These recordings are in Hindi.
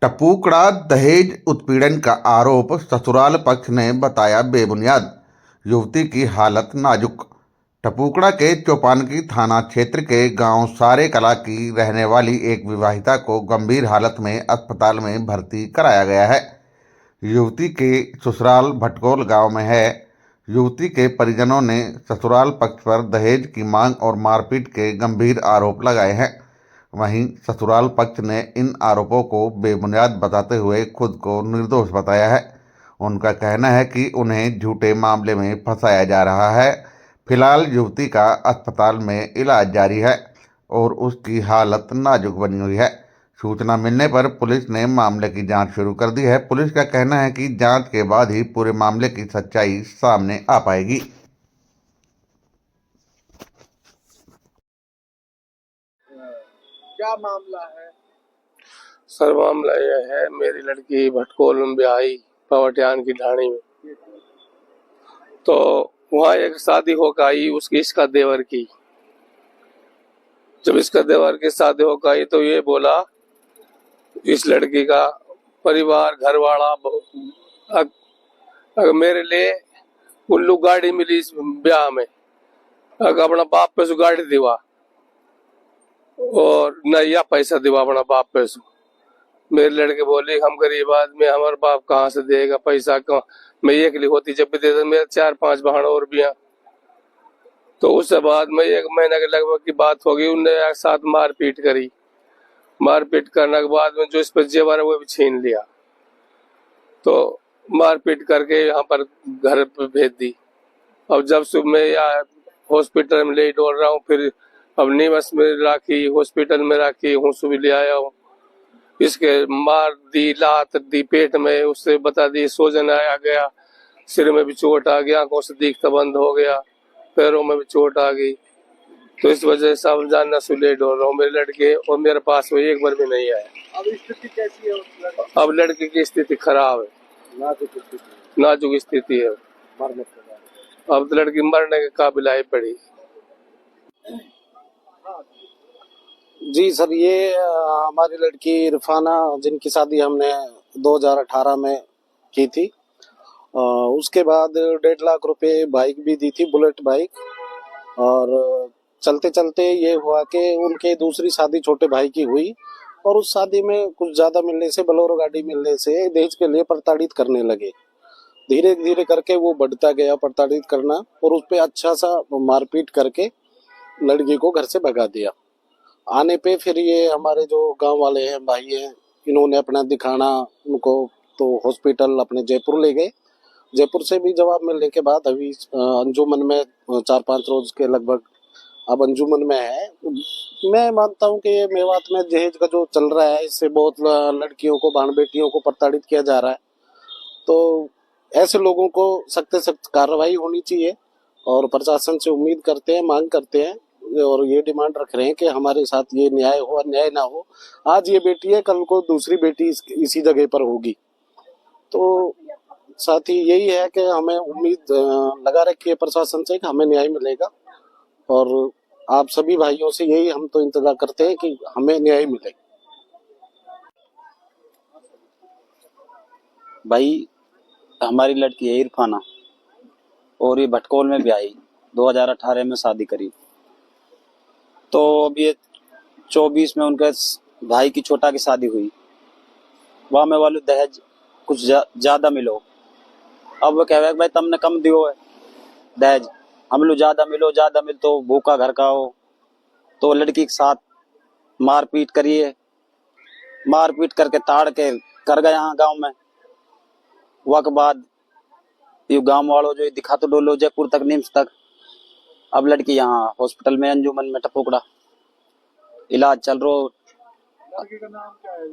टपूकड़ा दहेज उत्पीड़न का आरोप ससुराल पक्ष ने बताया बेबुनियाद। युवती की हालत नाजुक। टपूकड़ा के चौपानकी थाना क्षेत्र के गांव सारे कला की रहने वाली एक विवाहिता को गंभीर हालत में अस्पताल में भर्ती कराया गया है। युवती के ससुराल भटकोल गांव में है। युवती के परिजनों ने ससुराल पक्ष पर दहेज की मांग और मारपीट के गंभीर आरोप लगाए हैं। वहीं ससुराल पक्ष ने इन आरोपों को बेबुनियाद बताते हुए खुद को निर्दोष बताया है। उनका कहना है कि उन्हें झूठे मामले में फंसाया जा रहा है। फिलहाल युवती का अस्पताल में इलाज जारी है और उसकी हालत नाजुक बनी हुई है। सूचना मिलने पर पुलिस ने मामले की जांच शुरू कर दी है। पुलिस का कहना है कि जांच के बाद ही पूरे मामले की सच्चाई सामने आ पाएगी। क्या मामला है? सर मामला यह है, मेरी लड़की भटकोल में ब्याही पवटियान की ढाणी में, तो वहाँ एक शादी होकर आई उसकी इसका देवर की। जब इसका देवर की शादी होकर आई तो ये बोला इस लड़की का परिवार घर वाला अगर मेरे लिए उल्लू गाड़ी मिली इस ब्याह में, अगर अपना बाप पे गाड़ी दिवा और न या पैसा दिवा अपना बाप पे। मेरे लड़के बोले हम गरीब आदमी, हमारे बाप कहाँ से देगा पैसा, कहाँ मैं एक ली होती जब भी देता, मेरे 4-5 बहन और भी हैं। तो उसके बाद में 1 महीने के लगभग की बात होगी, उनने साथ मारपीट करी। मारपीट करने के बाद में जो इस पर जेवर है वो भी छीन लिया। तो मारपीट करके यहाँ पर घर पे भेज दी। अब जब सुबह मैं यहाँ हॉस्पिटल में ले डोल रहा हूँ, फिर अब नीमच में राखी, हॉस्पिटल में राखी हूँ, सुबह ले आया हूँ। इसके मार दी, लात दी पेट में, उससे बता दी सोजन आ गया, सिर में भी चोट आ गया, आंखों से दिखता बंद हो गया, पैरों में भी चोट आ गई। तो इस वजह से अब जानना सुले डोल रहा हूँ। मेरे लड़के और मेरे पास में एक बार भी नहीं आया। अब स्थिति कैसी है? अब लड़के की स्थिति खराब है, नाजुक स्थिति है। अब तो लड़की मरने के काबिल आई पड़ी। जी सर, ये हमारी लड़की इरफाना, जिनकी शादी हमने 2018 में की थी, उसके बाद 1.5 लाख रुपए बाइक भी दी थी, बुलेट बाइक। और चलते चलते ये हुआ कि उनके दूसरी शादी छोटे भाई की हुई और उस शादी में कुछ ज़्यादा मिलने से, बोलेरो गाड़ी मिलने से दहेज के लिए प्रताड़ित करने लगे। धीरे धीरे करके वो बढ़ता गया प्रताड़ित करना, और उस पर अच्छा सा मारपीट करके लड़की को घर से भगा दिया। आने पे फिर ये हमारे जो गांव वाले हैं, भाई हैं, इन्होंने अपना दिखाना उनको, तो हॉस्पिटल अपने जयपुर ले गए। जयपुर से भी जवाब मिलने के बाद अभी अंजुमन में 4-5 रोज के लगभग अब अंजुमन में है। मैं मानता हूँ कि ये मेवात में दहेज का जो चल रहा है, इससे बहुत लड़कियों को, बहन बेटियों को प्रताड़ित किया जा रहा है। तो ऐसे लोगों को सख्त से सख्त कार्रवाई होनी चाहिए और प्रशासन से उम्मीद करते हैं, मांग करते हैं और ये डिमांड रख रहे हैं कि हमारे साथ ये न्याय हो, अन्याय ना हो। आज ये बेटी है, कल को दूसरी बेटी इसी जगह पर होगी। तो साथ ही यही है कि हमें उम्मीद लगा रखी है प्रशासन से कि हमें न्याय मिलेगा, और आप सभी भाइयों से यही हम तो इंतजार करते हैं कि हमें न्याय मिले। भाई, हमारी लड़की है इरफाना और ये भटकोल में ब्याही 2018 में शादी करी। तो अब ये 24 में उनके भाई की छोटा की शादी हुई। वहाँ में वाले दहेज कुछ ज्यादा मिलो। अब वो कह रहे भाई तुमने कम दियो है दहेज, हम लोग ज्यादा मिल तो भूखा घर का हो। तो लड़की के साथ मारपीट करिए, मारपीट करके ताड़ के कर गए यहाँ गांव में। वह के बाद ये गांव वालों जो दिखा तो डोलो जयपुर तक, निम्स तक। अब लड़की यहाँ हॉस्पिटल में अंजुमन में टपूकड़ा इलाज चल रहा। लड़की का नाम क्या है?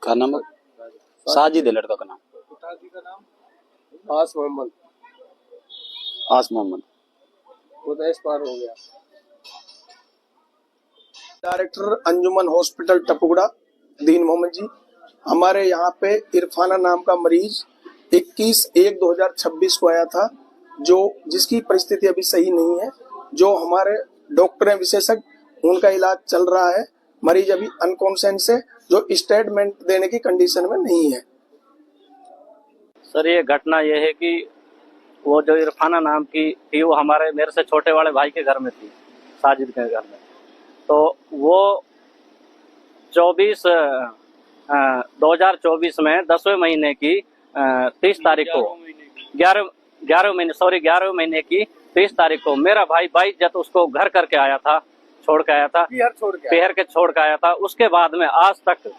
का नाम साजिद है लड़का का नाम। पिताजी का नाम आस मोहम्मद। वो तो इस पार हो गया। डायरेक्टर अंजुमन हॉस्पिटल टपूकड़ा दीन मोहम्मद जी, हमारे यहाँ पे इरफाना नाम का मरीज 21/1/2026 को आया था, जिसकी परिस्थिति अभी सही नहीं है। जो हमारे डॉक्टर हैं विशेषज्ञ, उनका इलाज चल रहा है। मरीज अभी अनकॉन्शियस है जो स्टेटमेंट देने की कंडीशन में नहीं है। सर ये घटना ये है कि वो जो इरफाना नाम की थी वो हमारे मेरे से छोटे वाले भाई के घर में थी, साजिद के घर में। तो वो 2024 में 10वें महीने की 30 तारीख को 11 महीने की 30 तारीख को मेरा भाई 22 जत उसको घर करके आया था, छोड़ के आया था, पहर के छोड़ के आया था। उसके बाद में आज तक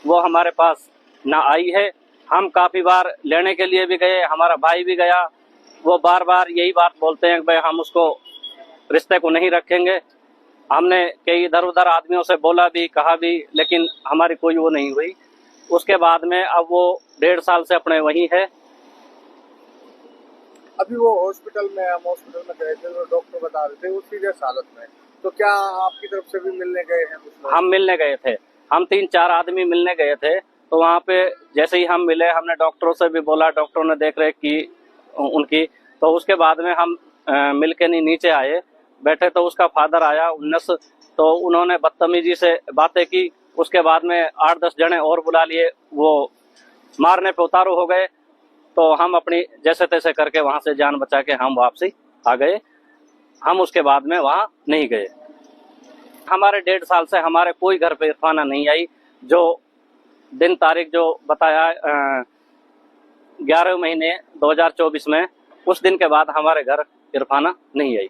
वो हमारे पास ना आई है। हम काफी बार लेने के लिए भी गए, हमारा भाई भी गया, वो बार बार यही बात बोलते हैं कि भाई हम उसको रिश्ते को नहीं रखेंगे। हमने कई इधर उधर आदमियों से बोला भी, कहा भी, लेकिन हमारी कोई वो नहीं हुई। उसके बाद में अब वो 1.5 साल से अपने वहीं है। अभी वो हॉस्पिटल में गए थे, वो डॉक्टर बता रहे थे वो सीरियस हालत में, तो क्या आपकी तरफ से भी मिलने गए हैं? हम मिलने गए थे, हम 3-4 आदमी मिलने गए थे। तो वहाँ पे जैसे ही हम मिले, हमने डॉक्टरों से भी बोला, डॉक्टरों ने देख रेख की उनकी। तो उसके बाद में हम मिल के नहीं नीचे आए, बैठे तो उसका फादर आया 19, तो उन्होंने बदतमीजी से बातें की। उसके बाद में 8-10 जने और बुला लिए, वो मारने पे उतारू हो गए। तो हम अपनी जैसे तैसे करके वहां से जान बचा के हम वापसी आ गए। हम उसके बाद में वहां नहीं गए। हमारे 1.5 साल से हमारे कोई घर पे इरफाना नहीं आई। जो दिन तारीख जो बताया 11 महीने 2024 में, उस दिन के बाद हमारे घर इरफाना नहीं आई।